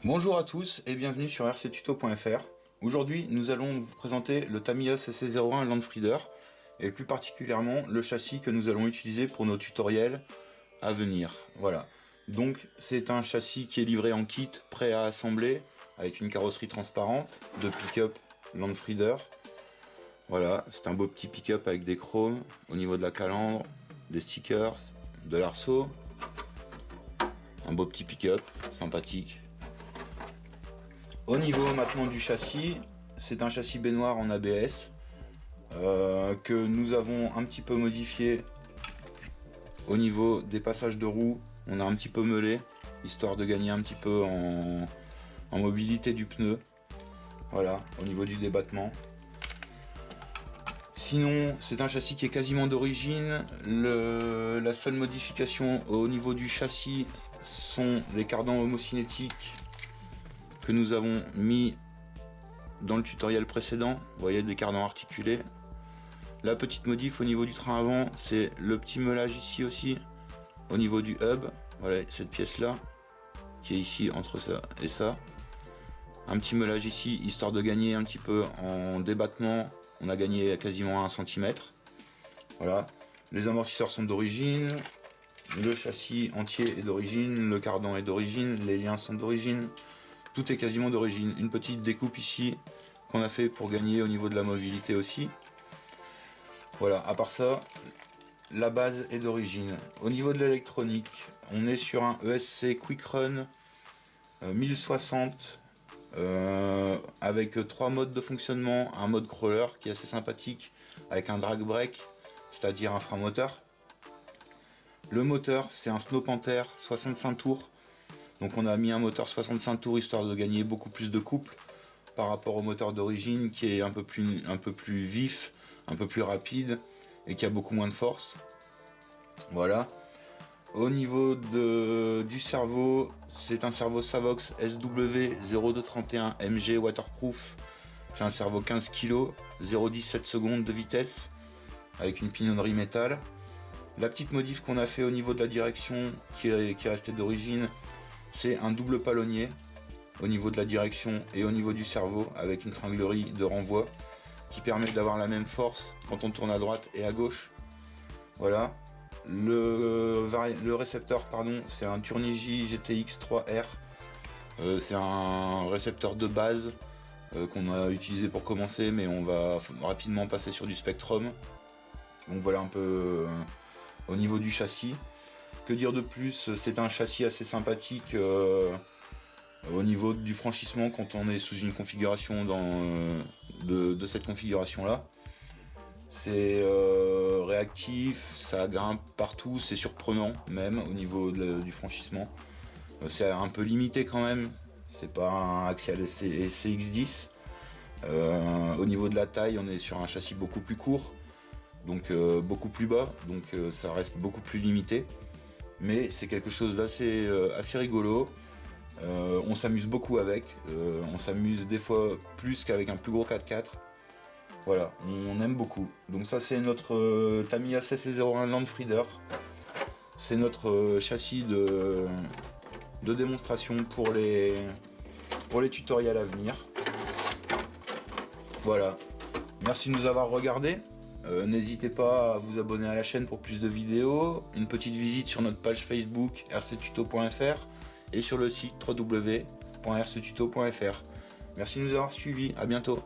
Bonjour à tous et bienvenue sur rctuto.fr. Aujourd'hui, nous allons vous présenter le Tamiya CC01 Landfrieder et plus particulièrement le châssis que nous allons utiliser pour nos tutoriels à venir. Voilà. Donc, c'est un châssis qui est livré en kit, prêt à assembler, avec une carrosserie transparente, de pick-up Landfrieder. Voilà, c'est un beau petit pick-up avec des chromes au niveau de la calandre, des stickers, de l'arceau. Un beau petit pick-up, sympathique. Au niveau maintenant du châssis, c'est un châssis baignoire en ABS que nous avons un petit peu modifié au niveau des passages de roues. On a un petit peu meulé, histoire de gagner un petit peu en mobilité du pneu. Voilà, au niveau du débattement. Sinon, c'est un châssis qui est quasiment d'origine. La seule modification au niveau du châssis sont les cardans homocinétiques que nous avons mis dans le tutoriel précédent. Vous voyez, des cardans articulés. La petite modif au niveau du train avant, c'est le petit meulage ici aussi, au niveau du hub. Voilà, cette pièce là, qui est ici entre ça et ça. Un petit meulage ici, histoire de gagner un petit peu en débattement. On a gagné quasiment 1 cm. Voilà, les amortisseurs sont d'origine. Le châssis entier est d'origine, le cardan est d'origine, les liens sont d'origine. Tout est quasiment d'origine. Une petite découpe ici qu'on a fait pour gagner au niveau de la mobilité aussi. Voilà, à part ça, la base est d'origine. Au niveau de l'électronique, on est sur un ESC Quick Run 1060 avec 3 modes de fonctionnement. Un mode crawler qui est assez sympathique avec un drag brake, c'est-à-dire un frein moteur. Le moteur, c'est un Snow Panther 65 tours. Donc on a mis un moteur 65 tours histoire de gagner beaucoup plus de couple par rapport au moteur d'origine qui est un peu plus vif, un peu plus rapide et qui a beaucoup moins de force. Voilà. Au niveau du servo, c'est un servo Savox SW0231 MG waterproof. C'est un servo 15 kg, 0,17 secondes de vitesse avec une pignonnerie métal. La petite modif qu'on a fait au niveau de la direction qui restait d'origine, c'est un double palonnier au niveau de la direction et au niveau du servo avec une tringlerie de renvoi qui permet d'avoir la même force quand on tourne à droite et à gauche. Voilà. Le récepteur, pardon, c'est un Turnigy GTX 3R. C'est un récepteur de base qu'on a utilisé pour commencer, mais on va rapidement passer sur du Spectrum. Donc voilà un peu au niveau du châssis. Que dire de plus? C'est un châssis assez sympathique au niveau du franchissement quand on est sous une configuration de cette configuration là. C'est réactif, ça grimpe partout, c'est surprenant même au niveau du franchissement. C'est un peu limité quand même, c'est pas un Axial SCX10. Au niveau de la taille, on est sur un châssis beaucoup plus court, donc beaucoup plus bas, donc ça reste beaucoup plus limité. Mais c'est quelque chose d'assez assez rigolo. On s'amuse beaucoup avec. On s'amuse des fois plus qu'avec un plus gros 4x4. Voilà, on aime beaucoup. Donc ça c'est notre Tamiya CC01 Landfrieder. C'est notre châssis de démonstration pour les tutoriels à venir. Voilà. Merci de nous avoir regardés. N'hésitez pas à vous abonner à la chaîne pour plus de vidéos, une petite visite sur notre page Facebook rctuto.fr et sur le site www.rctuto.fr. Merci de nous avoir suivis, à bientôt.